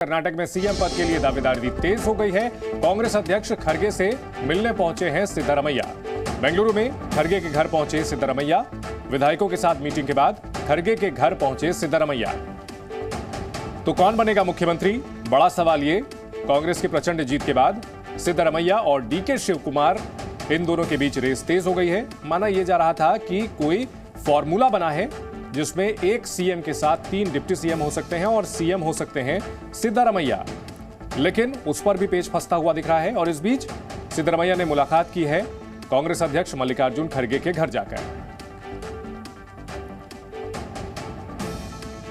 कर्नाटक में सीएम पद के लिए दावेदारी तेज हो गई है। कांग्रेस अध्यक्ष खरगे से मिलने पहुंचे हैं सिद्धरमैया। बेंगलुरु में खरगे के घर पहुंचे सिद्धरमैया। विधायकों के साथ मीटिंग के बाद खरगे के घर पहुंचे सिद्धरमैया। तो कौन बनेगा मुख्यमंत्री? बड़ा सवाल ये। कांग्रेस की प्रचंड जीत के बाद सिद्धरमैया और डीके शिवकुमार, इन दोनों के बीच रेस तेज हो गई है। माना यह जा रहा था कि कोई फॉर्मूला बना है जिसमें एक सीएम के साथ 3 डिप्टी सीएम हो सकते हैं और सीएम हो सकते हैं सिद्धरमैया, लेकिन उस पर भी पेच फंसता हुआ दिख रहा है। और इस बीच सिद्धरमैया ने मुलाकात की है कांग्रेस अध्यक्ष मल्लिकार्जुन खड़गे के घर जाकर।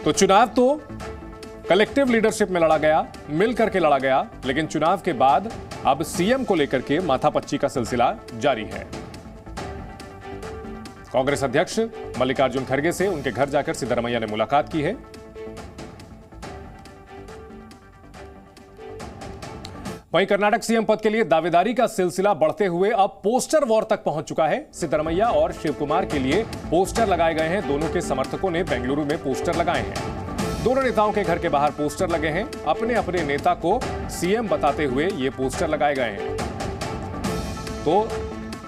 तो चुनाव तो कलेक्टिव लीडरशिप में लड़ा गया, मिल करके लड़ा गया, लेकिन चुनाव के बाद अब सीएम को लेकर के माथापच्ची का सिलसिला जारी है। कांग्रेस अध्यक्ष मल्लिकार्जुन खड़गे से उनके घर जाकर सिद्धरमैया ने मुलाकात की है। वहीं कर्नाटक सीएम पद के लिए दावेदारी का सिलसिला बढ़ते हुए अब पोस्टर वॉर तक पहुंच चुका है। सिद्धरमैया और शिवकुमार के लिए पोस्टर लगाए गए हैं। दोनों के समर्थकों ने बेंगलुरु में पोस्टर लगाए हैं। दोनों नेताओं के घर के बाहर पोस्टर लगे हैं। अपने अपने नेता को सीएम बताते हुए ये पोस्टर लगाए गए हैं। तो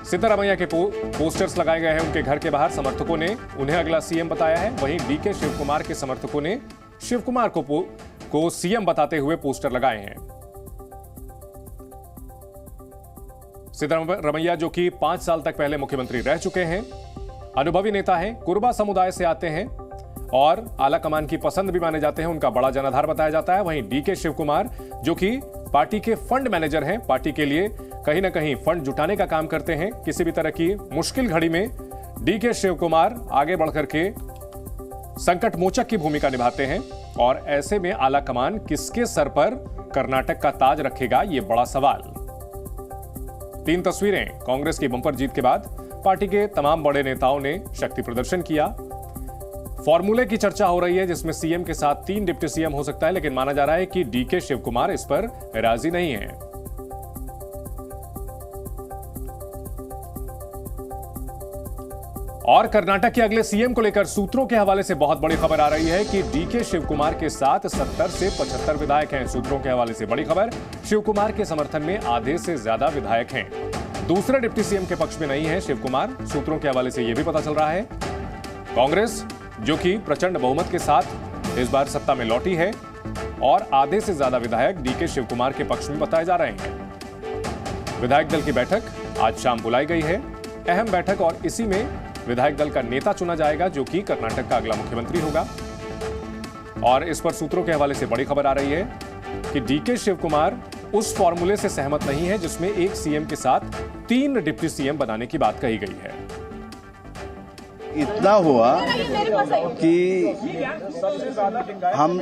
सिद्धरमैया के पोस्टर्स लगाए गए हैं उनके घर के बाहर। समर्थकों ने उन्हें अगला सीएम बताया है। वहीं डीके शिवकुमार के समर्थकों ने शिवकुमार को सीएम बताते हुए पोस्टर लगाए हैं। सिद्धरमैया, जो कि 5 साल तक पहले मुख्यमंत्री रह चुके हैं, अनुभवी नेता हैं, कुर्बा समुदाय से आते हैं और आला कमान की पसंद भी माने जाते हैं। उनका बड़ा जनाधार बताया जाता है। वहीं डीके शिवकुमार, जो कि पार्टी के फंड मैनेजर हैं, पार्टी के लिए कहीं ना कहीं फंड जुटाने का काम करते हैं। किसी भी तरह की मुश्किल घड़ी में डीके शिवकुमार आगे बढ़कर के संकट मोचक की भूमिका निभाते हैं। और ऐसे में आला कमान किसके सर पर कर्नाटक का ताज रखेगा, यह बड़ा सवाल। 3 तस्वीरें। कांग्रेस की बंपर जीत के बाद पार्टी के तमाम बड़े नेताओं ने शक्ति प्रदर्शन किया। फॉर्मूले की चर्चा हो रही है जिसमें सीएम के साथ 3 डिप्टी सीएम हो सकता है, लेकिन माना जा रहा है कि डीके शिवकुमार इस पर राजी नहीं है। और कर्नाटक के अगले सीएम को लेकर सूत्रों के हवाले से बहुत बड़ी खबर आ रही है कि डीके शिवकुमार के साथ 70 से 75 विधायक हैं। सूत्रों के हवाले से बड़ी खबर, शिवकुमार के समर्थन में आधे से ज्यादा विधायक हैं। दूसरे डिप्टी सीएम के पक्ष में नहीं है शिवकुमार। सूत्रों के हवाले से यह भी पता चल रहा है कांग्रेस, जो कि प्रचंड बहुमत के साथ इस बार सत्ता में लौटी है, और आधे से ज्यादा विधायक डीके शिवकुमार के पक्ष में बताए जा रहे हैं। विधायक दल की बैठक आज शाम बुलाई गई है, अहम बैठक, और इसी में विधायक दल का नेता चुना जाएगा जो कि कर्नाटक का अगला मुख्यमंत्री होगा। और इस पर सूत्रों के हवाले से बड़ी खबर आ रही है कि डीके शिवकुमार उस फॉर्मूले से सहमत नहीं है जिसमें एक सीएम के साथ 3 डिप्टी सीएम बनाने की बात कही गई है। इतना हुआ कि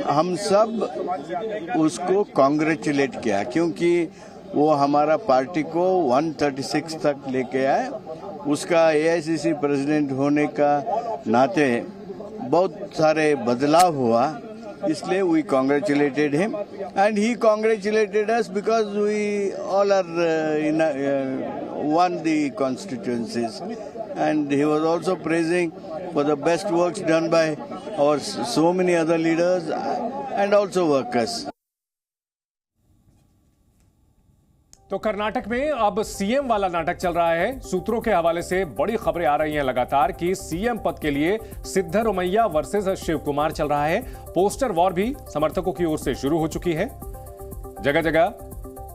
हम सब उसको कांग्रेचुलेट किया, क्योंकि वो हमारा पार्टी को 136 तक लेके आए। उसका एआईसीसी प्रेसिडेंट होने का नाते बहुत सारे बदलाव हुआ, इसलिए we congratulated him and he congratulated us because we all are won the constituencies, and he was also praising for the best works done by our so many other leaders and also workers. तो कर्नाटक में अब CM वाला नाटक चल रहा है। सूत्रों के हवाले से बड़ी खबरें आ रही हैं लगातार कि सीएम पद के लिए सिद्धरमैया वर्सेस शिवकुमार चल रहा है। पोस्टर वॉर भी समर्थकों की ओर से शुरू हो चुकी है। जगह जगह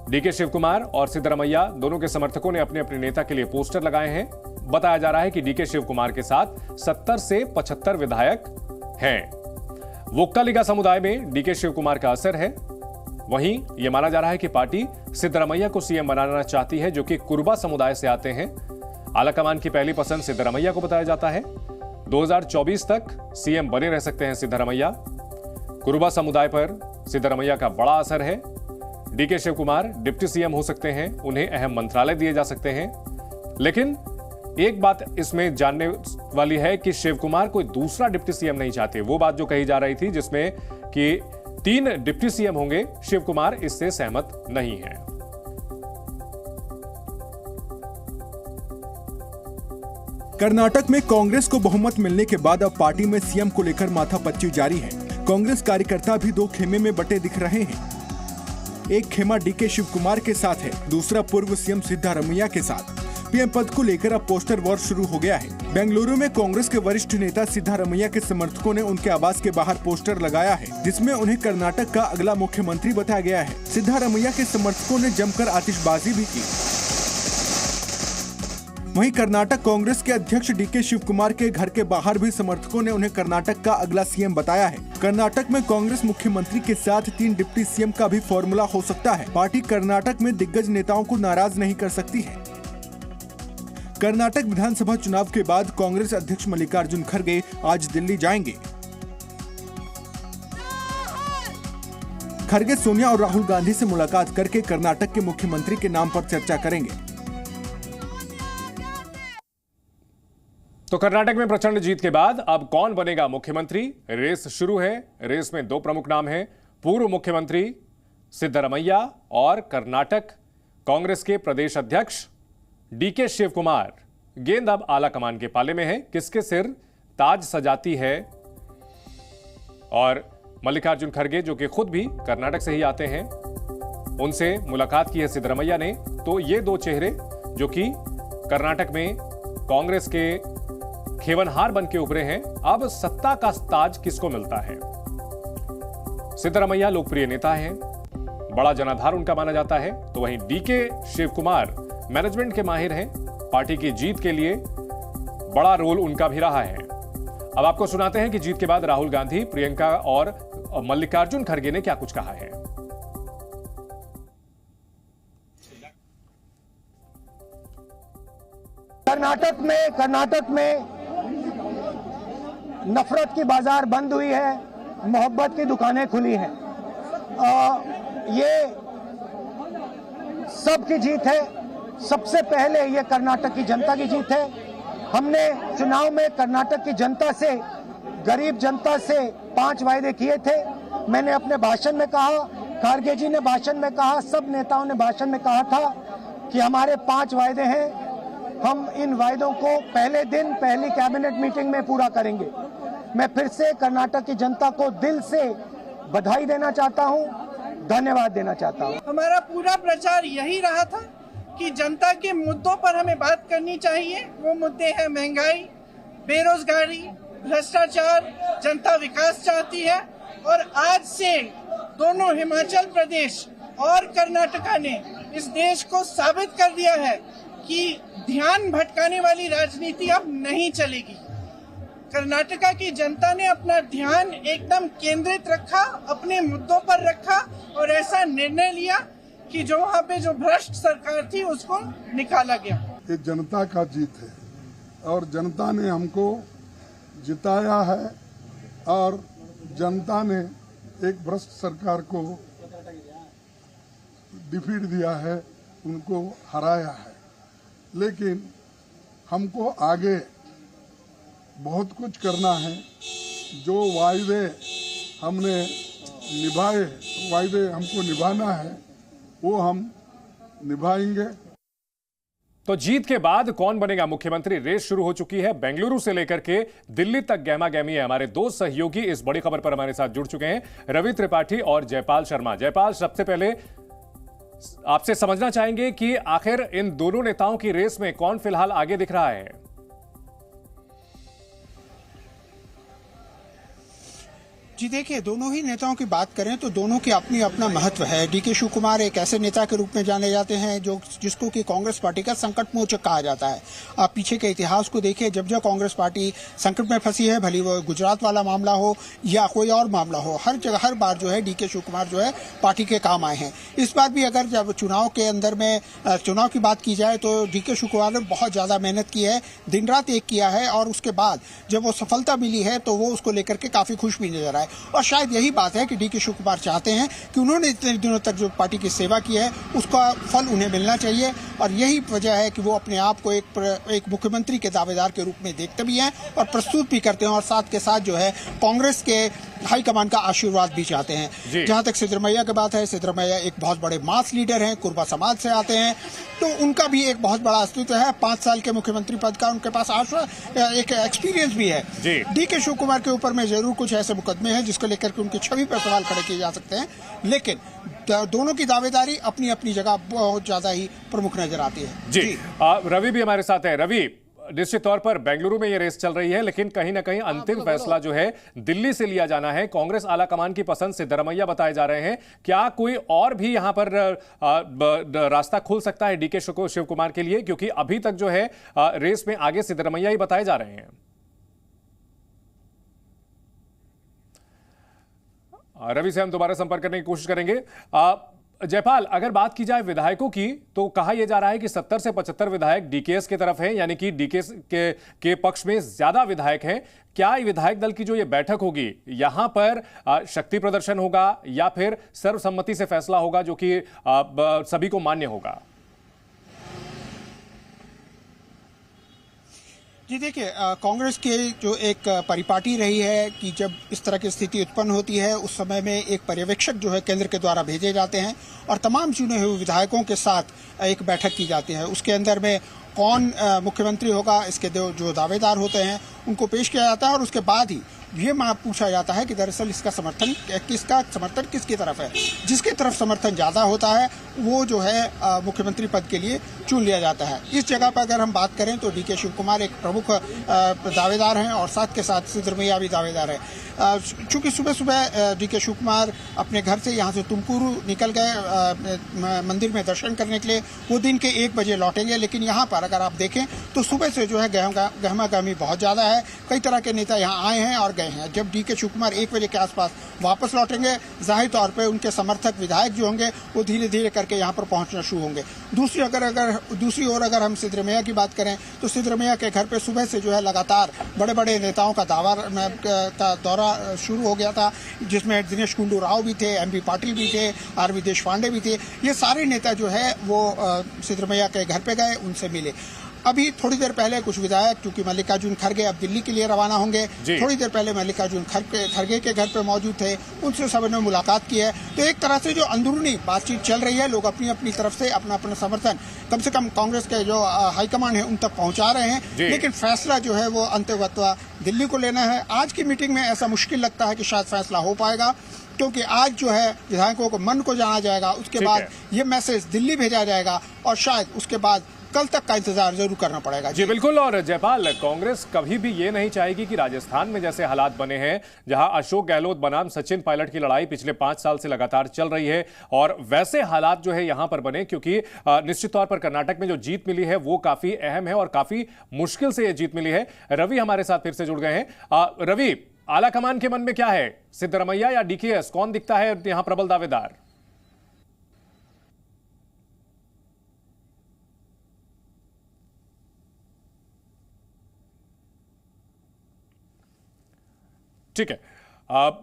डीके शिवकुमार और सिद्धरमैया दोनों के समर्थकों ने अपने अपने नेता के लिए पोस्टर लगाए हैं। बताया जा रहा है कि डीके शिवकुमार के साथ 70 से 75 विधायक हैं। वोक्कालिगा समुदाय में डीके शिवकुमार का असर है। वहीं यह माना जा रहा है कि पार्टी सिद्धरमैया को सीएम बनाना चाहती है, जो कि कुर्बा समुदाय से आते हैं। आलाकमान की पहली पसंद सिद्धरमैया को बताया जाता है। 2024 तक सीएम बने रह सकते हैं सिद्धरमैया। कुर्बा समुदाय पर सिद्धरमैया का बड़ा असर है। डीके शिवकुमार डिप्टी सीएम हो सकते हैं, उन्हें अहम मंत्रालय दिए जा सकते हैं। लेकिन एक बात इसमें जानने वाली है कि शिवकुमार कोई दूसरा डिप्टी सीएम नहीं चाहते। वो बात जो कही जा रही थी जिसमें कि 3 डिप्टी सीएम होंगे, शिवकुमार इससे सहमत नहीं है। कर्नाटक में कांग्रेस को बहुमत मिलने के बाद अब पार्टी में सीएम को लेकर माथापच्ची जारी है। कांग्रेस कार्यकर्ता भी 2 खेमे में बटे दिख रहे हैं। एक खेमा डीके शिव कुमार के साथ है, दूसरा पूर्व सीएम सिद्धारमैया के साथ। पीएम पद को लेकर अब पोस्टर वॉर शुरू हो गया है। बेंगलुरु में कांग्रेस के वरिष्ठ नेता सिद्धारमैया के समर्थकों ने उनके आवास के बाहर पोस्टर लगाया है, जिसमें उन्हें कर्नाटक का अगला मुख्यमंत्री बताया गया है। सिद्धारमैया के समर्थकों ने जमकर आतिशबाजी भी की। वहीं कर्नाटक कांग्रेस के अध्यक्ष डीके शिव कुमार के घर के बाहर भी समर्थकों ने उन्हें कर्नाटक का अगला सीएम बताया है। कर्नाटक में कांग्रेस मुख्यमंत्री के साथ 3 डिप्टी सीएम का भी फॉर्मूला हो सकता है। पार्टी कर्नाटक में दिग्गज नेताओं को नाराज नहीं कर सकती है। कर्नाटक विधानसभा चुनाव के बाद कांग्रेस अध्यक्ष मल्लिकार्जुन खड़गे आज दिल्ली जाएंगे। खड़गे सोनिया और राहुल गांधी से मुलाकात करके कर्नाटक के मुख्यमंत्री के नाम पर चर्चा करेंगे। तो कर्नाटक में प्रचंड जीत के बाद अब कौन बनेगा मुख्यमंत्री? रेस शुरू है। रेस में 2 प्रमुख नाम हैं, पूर्व मुख्यमंत्री सिद्धरमैया और कर्नाटक कांग्रेस के प्रदेश अध्यक्ष डीके शिव कुमार। गेंद अब आला कमान के पाले में है। किसके सिर ताज सजाती है? और मल्लिकार्जुन खड़गे, जो कि खुद भी कर्नाटक से ही आते हैं, उनसे मुलाकात की है सिद्धरमैया ने। तो ये 2 चेहरे जो कि कर्नाटक में कांग्रेस के खेवनहार बन के उभरे हैं, अब सत्ता का ताज किसको मिलता है? सिद्धरमैया लोकप्रिय नेता हैं, बड़ा जनाधार उनका माना जाता है। तो वहीं डीके शिव कुमार मैनेजमेंट के माहिर हैं। पार्टी की जीत के लिए बड़ा रोल उनका भी रहा है। अब आपको सुनाते हैं कि जीत के बाद राहुल गांधी, प्रियंका और मल्लिकार्जुन खड़गे ने क्या कुछ कहा है। कर्नाटक में नफरत की बाजार बंद हुई है, मोहब्बत की दुकानें खुली हैं। ये सबकी जीत है। सबसे पहले ये कर्नाटक की जनता की जीत है। हमने चुनाव में कर्नाटक की जनता से, गरीब जनता से 5 वायदे किए थे। मैंने अपने भाषण में कहा, खड़गे जी ने भाषण में कहा, सब नेताओं ने भाषण में कहा था कि हमारे 5 वायदे हैं। हम इन वायदों को पहले दिन पहली कैबिनेट मीटिंग में पूरा करेंगे। मैं फिर से कर्नाटक की जनता को दिल से बधाई देना चाहता हूं, धन्यवाद देना चाहता हूं। हमारा पूरा प्रचार यही रहा था कि जनता के मुद्दों पर हमें बात करनी चाहिए। वो मुद्दे हैं महंगाई, बेरोजगारी, भ्रष्टाचार। जनता विकास चाहती है और आज से दोनों हिमाचल प्रदेश और कर्नाटका ने इस देश को साबित कर दिया है कि ध्यान भटकाने वाली राजनीति अब नहीं चलेगी। कर्नाटका की जनता ने अपना ध्यान एकदम केंद्रित रखा, अपने मुद्दों पर रखा और ऐसा निर्णय लिया कि जो वहाँ पे जो भ्रष्ट सरकार थी उसको निकाला गया। ये जनता का जीत है और जनता ने हमको जिताया है और जनता ने एक भ्रष्ट सरकार को डिफीट दिया है, उनको हराया है। लेकिन हमको आगे बहुत कुछ करना है। जो वायदे हमने निभाए, वायदे हमको निभाना है, वो हम निभाएंगे। तो जीत के बाद कौन बनेगा मुख्यमंत्री? रेस शुरू हो चुकी है। बेंगलुरु से लेकर के दिल्ली तक गहमा गहमी है। हमारे 2 सहयोगी इस बड़ी खबर पर हमारे साथ जुड़ चुके हैं, रवि त्रिपाठी और जयपाल शर्मा। जयपाल, सबसे पहले आपसे समझना चाहेंगे कि आखिर इन दोनों नेताओं की रेस में कौन फिलहाल आगे दिख रहा है? जी देखिए, दोनों ही नेताओं की बात करें तो दोनों की अपनी अपना महत्व है। डीके शिव कुमार एक ऐसे नेता के रूप में जाने जाते हैं जिसको कि कांग्रेस पार्टी का संकट मोचक कहा जाता है। आप पीछे के इतिहास को देखिए, जब जब कांग्रेस पार्टी संकट में फंसी है, भले वो गुजरात वाला मामला हो या कोई और मामला हो, हर जगह हर बार जो है डीके शिव कुमार जो है पार्टी के काम आए हैं। इस बार भी अगर जब चुनाव के अंदर में चुनाव की बात की जाए तो डीके शिव कुमार ने बहुत ज्यादा मेहनत की है, दिन रात एक किया है और उसके बाद जब वो सफलता मिली है तो वो उसको लेकर के काफी खुश भी नजर आए। और शायद यही बात है कि डीके शिव कुमार चाहते हैं कि उन्होंने इतने दिनों तक जो पार्टी की सेवा की है उसका फल उन्हें मिलना चाहिए और यही वजह है कि वो अपने आप को एक मुख्यमंत्री के दावेदार के रूप में देखते भी हैं और प्रस्तुत भी करते हैं और साथ के साथ जो है कांग्रेस के हाईकमान का आशीर्वाद भी चाहते हैं। जहां तक सिद्धरमैया की बात है, सिद्धरमैया एक बहुत बड़े मास लीडर हैं, कुर्बा समाज से आते हैं, तो उनका भी एक बहुत बड़ा अस्तित्व है। 5 साल के मुख्यमंत्री पद का उनके पास एक एक्सपीरियंस भी है। डीके शिव कुमार के ऊपर में जरूर कुछ ऐसे मुकदमे हैं जिसको लेकर के उनकी छवि पर सवाल खड़े किए जा सकते हैं, लेकिन दोनों की दावेदारी अपनी अपनी जगह बहुत ज्यादा ही प्रमुख नजर आती है। जी। रवि भी हमारे साथ है। रवि, निश्चित तौर पर बेंगलुरु में ये रेस चल रही है, लेकिन कहीं ना कहीं अंतिम फैसला जो है दिल्ली से लिया जाना है। कांग्रेस आला कमान की पसंद सिद्धरमैया बताए जा रहे हैं। क्या कोई और भी यहां पर रास्ता खुल सकता है डीके शिव कुमार के लिए? क्योंकि अभी तक जो है रेस में आगे सिद्धरमैया ही बताए जा रहे हैं। रवि से हम दोबारा संपर्क करने की कोशिश करेंगे। जयपाल, अगर बात की जाए विधायकों की, तो कहा यह जा रहा है कि 70 से 75 विधायक डीकेएस की तरफ हैं, यानी कि डीकेएस के पक्ष में ज्यादा विधायक हैं। क्या विधायक दल की जो ये बैठक होगी, यहां पर शक्ति प्रदर्शन होगा या फिर सर्वसम्मति से फैसला होगा जो कि सभी को मान्य होगा? जी देखिए, कांग्रेस के जो एक परिपाटी रही है कि जब इस तरह की स्थिति उत्पन्न होती है उस समय में एक पर्यवेक्षक जो है केंद्र के द्वारा भेजे जाते हैं और तमाम चुने हुए विधायकों के साथ एक बैठक की जाती है। उसके अंदर में कौन मुख्यमंत्री होगा, इसके जो दावेदार होते हैं उनको पेश किया जाता है और उसके बाद ही ये पूछा जाता है कि दरअसल इसका समर्थन किसकी तरफ है। जिसकी तरफ समर्थन ज्यादा होता है वो जो है मुख्यमंत्री पद के लिए चुन लिया जाता है। इस जगह पर अगर हम बात करें तो डीके शिव कुमार एक प्रमुख दावेदार हैं और साथ के साथ सिद्धरमैया भी दावेदार है। चूंकि सुबह सुबह डीके शिव कुमार अपने घर से यहाँ से तुमकुरू निकल गए मंदिर में दर्शन करने के लिए, वो दिन के 1 बजे लौटेंगे। लेकिन यहाँ पर अगर आप देखें तो सुबह से जो है गहमागहमी बहुत ज्यादा है। कई तरह के नेता यहाँ आए हैं और गए हैं। जब डीके शिव कुमार 1 बजे के आसपास वापस लौटेंगे, जाहिर तौर पे उनके समर्थक विधायक जो होंगे वो धीरे धीरे करके यहाँ पर पहुंचना शुरू होंगे। दूसरी ओर अगर हम सिद्धरमैया की बात करें तो सिद्धरमैया के घर पे सुबह से जो है लगातार बड़े बड़े नेताओं का दौरा शुरू हो गया था, जिसमें दिनेश गुंडू राव भी थे, एमबी पाटिल भी थे, आरवी देशपांडे भी थे। ये सारे नेता जो है वो सिद्धरमैया के घर पे गए, उनसे मिले। अभी थोड़ी देर पहले कुछ विधायक, क्योंकि मल्लिकार्जुन खड़गे अब दिल्ली के लिए रवाना होंगे, थोड़ी देर पहले मल्लिकार्जुन खड़गे के घर पे मौजूद थे, उनसे सबने मुलाकात की है। तो एक तरह से जो अंदरूनी बातचीत चल रही है, लोग अपनी अपनी तरफ से अपना अपना समर्थन कम से कम कांग्रेस के जो हाईकमान है उन तक पहुंचा रहे हैं। लेकिन फैसला जो है वो अंततः दिल्ली को लेना है। आज की मीटिंग में ऐसा मुश्किल लगता है कि शायद फैसला हो पाएगा, क्योंकि आज जो है विधायकों को मन को जाना जाएगा, उसके बाद ये मैसेज दिल्ली भेजा जाएगा और शायद उसके बाद कल तक का इंतजार जरूर करना पड़ेगा। जी बिल्कुल। और जयपाल, कांग्रेस कभी भी ये नहीं चाहेगी कि राजस्थान में जैसे हालात बने हैं, जहां अशोक गहलोत बनाम सचिन पायलट की लड़ाई पिछले 5 साल से लगातार चल रही है, और वैसे हालात जो है यहां पर बने, क्योंकि निश्चित तौर पर कर्नाटक में जो जीत मिली है वो काफी अहम है और काफी मुश्किल से यह जीत मिली है। रवि हमारे साथ फिर से जुड़ गए हैं। रवि, आला कमान के मन में क्या है, सिद्धरमैया या डीकेएस, कौन दिखता है यहां प्रबल दावेदार? ठीक है,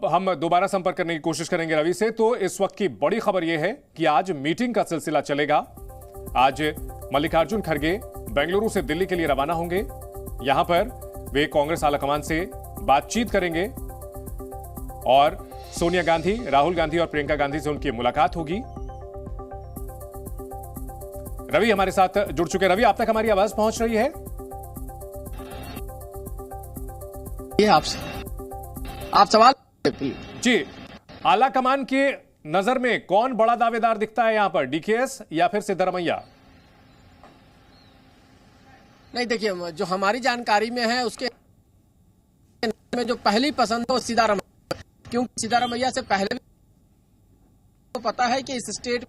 हम दोबारा संपर्क करने की कोशिश करेंगे रवि से। तो इस वक्त की बड़ी खबर यह है कि आज मीटिंग का सिलसिला चलेगा। आज मल्लिकार्जुन खड़गे बेंगलुरु से दिल्ली के लिए रवाना होंगे। यहां पर वे कांग्रेस आलाकमान से बातचीत करेंगे और सोनिया गांधी, राहुल गांधी और प्रियंका गांधी से उनकी मुलाकात होगी। रवि हमारे साथ जुड़ चुके। रवि, आप तक हमारी आवाज पहुंच रही है? ये आपसे आप सवाल जी, आला कमान के नजर में कौन बड़ा दावेदार दिखता है यहां पर, डीकेएस या फिर सिद्धरमैया? नहीं, देखिए, जो हमारी जानकारी में है उसके में जो पहली पसंद है वो सिद्धरमैया, क्योंकि सिद्धरमैया से पहले तो पता है कि इस स्टेट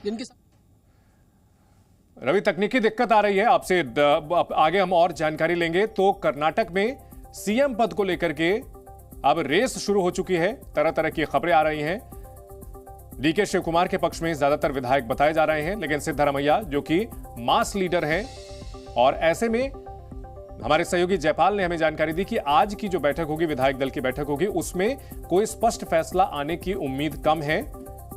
जिनकी रवि तकनीकी दिक्कत आ रही है, आपसे आगे हम और जानकारी लेंगे। तो कर्नाटक में सीएम पद को लेकर के अब रेस शुरू हो चुकी है, तरह तरह की खबरें आ रही हैं। डीके शिव कुमार के पक्ष में ज्यादातर विधायक बताए जा रहे हैं, लेकिन सिद्धरमैया जो कि मास लीडर हैं, और ऐसे में हमारे सहयोगी जयपाल ने हमें जानकारी दी कि आज की जो बैठक होगी, विधायक दल की बैठक होगी, उसमें कोई स्पष्ट फैसला आने की उम्मीद कम है,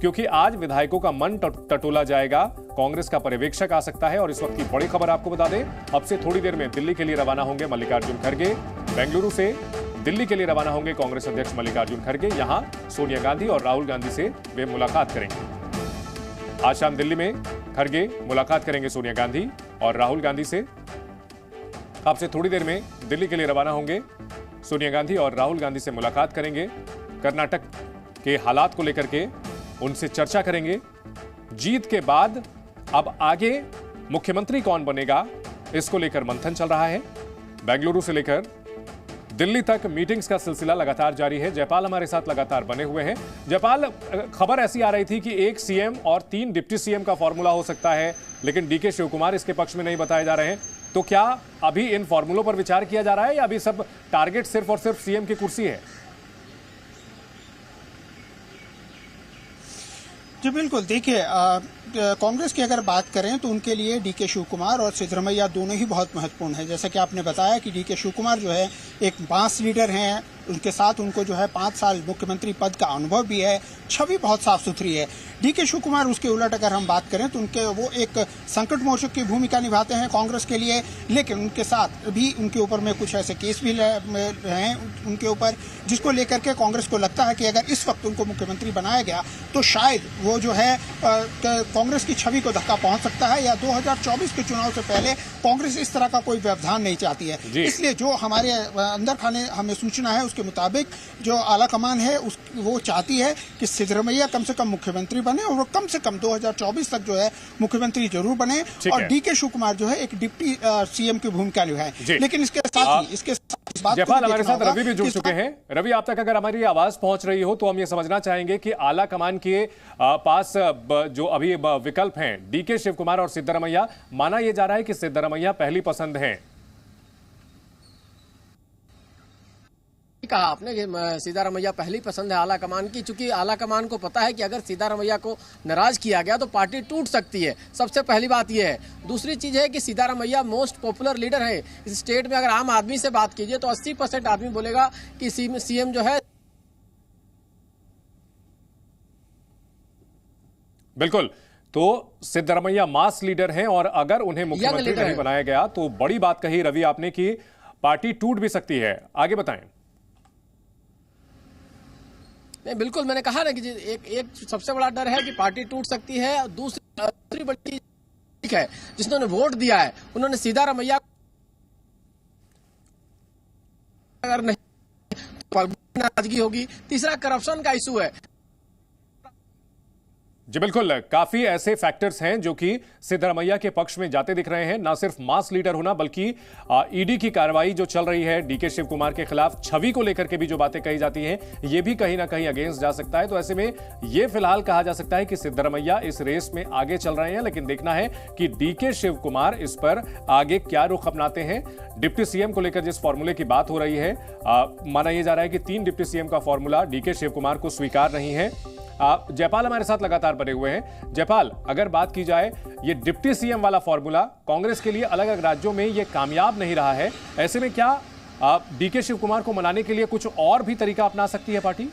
क्योंकि आज विधायकों का मन टटोला जाएगा। कांग्रेस का पर्यवेक्षक आ सकता है। और इस वक्त की बड़ी खबर आपको बता दें, अब से थोड़ी देर में दिल्ली के लिए रवाना होंगे मल्लिकार्जुन खड़गे। बेंगलुरु से दिल्ली के लिए रवाना होंगे कांग्रेस अध्यक्ष मल्लिकार्जुन खड़गे। यहां सोनिया गांधी और राहुल गांधी से वे मुलाकात करेंगे। आज शाम दिल्ली में खड़गे मुलाकात करेंगे सोनिया गांधी और राहुल गांधी से। अब से थोड़ी देर में दिल्ली के लिए रवाना होंगे सोनिया गांधी और राहुल गांधी से मुलाकात करेंगे। कर्नाटक के हालात को लेकर के उनसे चर्चा करेंगे। जीत के बाद अब आगे मुख्यमंत्री कौन बनेगा, इसको लेकर मंथन चल रहा है। बेंगलुरु से लेकर दिल्ली तक मीटिंग्स का सिलसिला लगातार जारी है। जयपाल हमारे साथ लगातार बने हुए हैं। जयपाल, खबर ऐसी आ रही थी कि एक सीएम और 3 डिप्टी सीएम का फॉर्मूला हो सकता है, लेकिन डीके शिवकुमार इसके पक्ष में नहीं बताए जा रहे हैं। तो क्या अभी इन फॉर्मूलों पर विचार किया जा रहा है या अभी सब टारगेट सिर्फ और सिर्फ सीएम की कुर्सी है? जी बिल्कुल, देखिए कांग्रेस की अगर बात करें तो उनके लिए डीके शिवकुमार और सिद्धरमैया दोनों ही बहुत महत्वपूर्ण है। जैसा कि आपने बताया कि डीके शिवकुमार जो है एक मास लीडर हैं, उनके साथ उनको जो है 5 साल मुख्यमंत्री पद का अनुभव भी है, छवि बहुत साफ सुथरी है। डीके शिवकुमार उसके उलट अगर हम बात करें तो उनके वो एक संकट मोचक की भूमिका निभाते हैं कांग्रेस के लिए, लेकिन उनके साथ भी उनके ऊपर में कुछ ऐसे केस भी हैं उनके ऊपर, जिसको लेकर के कांग्रेस को लगता है कि अगर इस वक्त उनको मुख्यमंत्री बनाया गया तो शायद वो जो है कांग्रेस की छवि को धक्का पहुंच सकता है, या 2024 के चुनाव से पहले कांग्रेस इस तरह का कोई व्यवधान नहीं चाहती है। इसलिए जो हमारे अंदर खाने हमें सूचना है उसके मुताबिक जो आला कमान है वो चाहती है कि सिद्धरमैया कम से कम मुख्यमंत्री बने और वो कम से कम 2024 तक जो है मुख्यमंत्री जरूर बने, और डीके शिवकुमार जो है एक डिप्टी सीएम की भूमिका निभाए। लेकिन इसके साथ ही जयपाल, हमारे साथ रवि भी जुड़ चुके हैं। रवि, आप तक अगर हमारी आवाज पहुंच रही हो तो हम ये समझना चाहेंगे कि आला कमान के पास जो अभी विकल्प हैं डीके शिवकुमार और सिद्धरमैया, माना यह जा रहा है कि सिद्धरमैया पहली पसंद है। कहा आपने कि सिद्धारमैया पहली पसंद है आला कमान की, चूंकि आला कमान को पता है कि अगर सिद्धारमैया को नाराज किया गया तो पार्टी टूट सकती है। सबसे पहली बात यह है। दूसरी चीज है कि सिद्धारमैया मोस्ट पॉपुलर लीडर है इस स्टेट में। अगर आम आदमी से बात कीजिए तो 80% आदमी बोलेगा कि सीएम जो है। बिल्कुल, तो सिद्धरमैया मास लीडर हैं और अगर उन्हें मुख्यमंत्री नहीं बनाया गया तो बड़ी बात कही रवि आपने कि पार्टी टूट भी सकती है। आगे बताएं। नहीं, बिल्कुल, मैंने कहा ना कि एक सबसे बड़ा डर है कि पार्टी टूट सकती है। दूसरी बड़ी चीज है जिन्होंने वोट दिया है उन्होंने सिद्धारमैया अगर नहीं तो नाराजगी होगी। तीसरा करप्शन का इशू है। जी बिल्कुल, काफी ऐसे फैक्टर्स हैं जो कि सिद्धरमैया के पक्ष में जाते दिख रहे हैं। ना सिर्फ मास लीडर होना बल्कि ईडी की कार्रवाई जो चल रही है डीके शिवकुमार के खिलाफ, छवि को लेकर के भी जो बातें कही जाती हैं, ये भी कहीं ना कहीं अगेंस्ट जा सकता है। तो ऐसे में ये फिलहाल कहा जा सकता है कि सिद्धरमैया इस रेस में आगे चल रहे हैं, लेकिन देखना है कि डीके शिवकुमार इस पर आगे क्या रुख अपनाते हैं। डिप्टी सीएम को लेकर जिस फॉर्मूले की बात हो रही है, माना यह जा रहा है कि 3 डिप्टी सीएम का फॉर्मूला डीके शिवकुमार को स्वीकार नहीं है। जयपाल हमारे साथ लगातार बने हुए हैं। जयपाल, अगर बात की जाए ये डिप्टी सीएम वाला फॉर्मूला कांग्रेस के लिए अलग अलग राज्यों में ये कामयाब नहीं रहा है, ऐसे में क्या डीके शिवकुमार को मनाने के लिए कुछ और भी तरीका अपना सकती है पार्टी?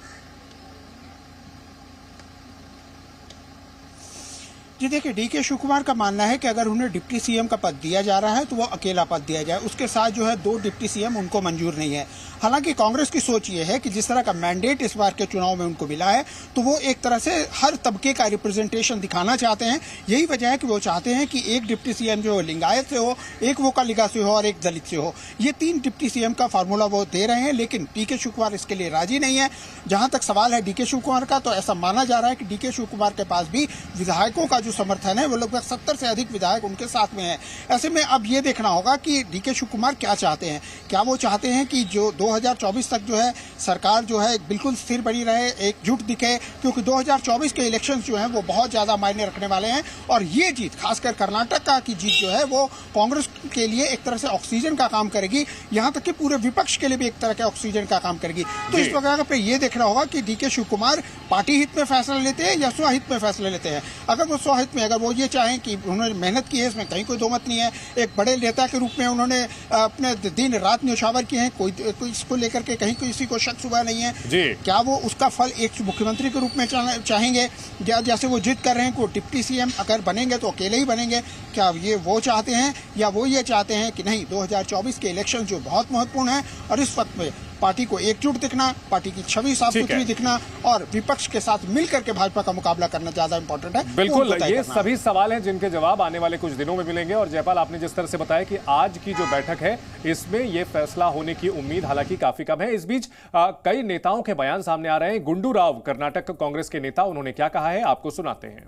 जी देखिए, डीके शिवकुमार का मानना है कि अगर उन्हें डिप्टी सीएम का पद दिया जा रहा है तो वो अकेला पद दिया जाए, उसके साथ जो है 2 डिप्टी सीएम उनको मंजूर नहीं है। हालांकि कांग्रेस की सोच ये है कि जिस तरह का मैंडेट इस बार के चुनाव में उनको मिला है तो वो एक तरह से हर तबके का रिप्रेजेंटेशन दिखाना चाहते हैं। यही वजह है कि वो चाहते हैं कि एक डिप्टी सीएम जो लिंगायत से हो, एक वोकालिगा से हो और एक दलित से हो। ये 3 डिप्टी सीएम का फार्मूला वो दे रहे हैं, लेकिन डीके शिवकुमार इसके लिए राजी नहीं है। जहां तक सवाल है डीके शिवकुमार का, तो ऐसा माना जा रहा है कि डीके शिवकुमार के पास भी विधायकों का जो समर्थन है वो लगभग 70 से अधिक विधायक उनके साथ में है। ऐसे में अब ये देखना होगा कि डीके शिवकुमार क्या चाहते हैं। क्या वो चाहते हैं कि जो 2024 तक जो है सरकार जो है बिल्कुल स्थिर बनी रहे, एकजुट दिखे, क्योंकि 2024 के इलेक्शंस जो हैं वो बहुत ज्यादा मायने रखने वाले हैं। और ये जीत, खासकर कर्नाटक का की जीत जो है वो कांग्रेस के लिए एक तरह से ऑक्सीजन का काम करेगी, यहां तक कि पूरे विपक्ष के लिए भी एक तरह के ऑक्सीजन का काम करेगी। तो इस प्रकार पे ये देखना होगा कि डीके शिवकुमार पार्टी हित में फैसला लेते हैं या स्वहित में फैसला लेते हैं। अगर वो स्वहित में, अगर वो ये चाहें कि उन्होंने मेहनत की है, इसमें कहीं कोई दो मत नहीं है, एक बड़े नेता के रूप में उन्होंने अपने दिन रात न्यौछावर किए हैं, कोई इसको लेकर के कहीं किसी को शक शुबा नहीं है, क्या वो उसका फल एक मुख्यमंत्री के रूप में चाहेंगे? जैसे वो जिद कर रहे हैं कि वो डिप्टी सीएम अगर बनेंगे तो अकेले ही बनेंगे, क्या ये वो चाहते हैं या वो ये चाहते हैं कि नहीं 2024 के इलेक्शन जो बहुत महत्वपूर्ण है और इस वक्त में पार्टी को एकजुट दिखना, पार्टी की छवि साफ ठीक है। सुथरी दिखना और विपक्ष के साथ मिलकर के भाजपा का मुकाबला करना ज्यादा इंपॉर्टेंट है। बिल्कुल, वो तय ये करना है। सभी सवाल हैं जिनके जवाब आने वाले कुछ दिनों में मिलेंगे। और जयपाल, आपने जिस तरह से बताया कि आज की जो बैठक है इसमें ये फैसला होने की उम्मीद हालांकि काफी कम है। इस बीच कई नेताओं के बयान सामने आ रहे हैं। गुंडू राव कर्नाटक कांग्रेस के नेता, उन्होंने क्या कहा है आपको सुनाते हैं।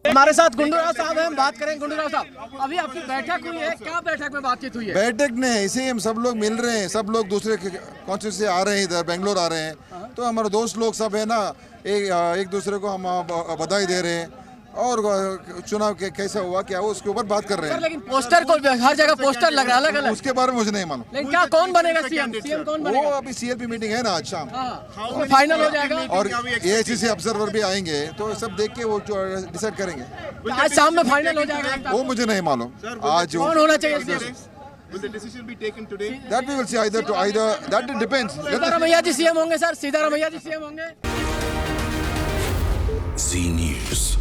हमारे साथ गुंडू राव साहब हैं, हम बात करें। गुंडू राव साहब, अभी आपकी बैठक हुई है, क्या बैठक में बातचीत हुई है? बैठक ने ऐसे ही हम सब लोग मिल रहे हैं, सब लोग दूसरे कॉन्स्टिट्यूंसी से आ रहे हैं, इधर बेंगलोर आ रहे हैं, तो हमारे दोस्त लोग सब है ना, एक दूसरे को हम बधाई दे रहे हैं और चुनाव कैसा हुआ क्या हुआ उसके ऊपर बात कर रहे हैं। लेकिन पोस्टर को हर जगह पोस्टर लग रहा है अलग अलग। उसके बारे में मुझे नहीं मालूम। लेकिन क्या कौन बनेगा सीएम? सीएम कौन वो बनेगा? अभी सीएलपी मीटिंग है ना आज शाम, तो फाइनल हो जाएगा और एआईसीसी ऑब्जर्वर भी आएंगे, तो सब देख के वो डिसाइड करेंगे। आज शाम में फाइनल हो जाएगा। वो मुझे नहीं मालूम आज कौन होना चाहिए CM? that we will see either that depends। Siddaramaiah ji CM होंगे सर? सिद्धारमैया जी सीएम होंगे? Z News।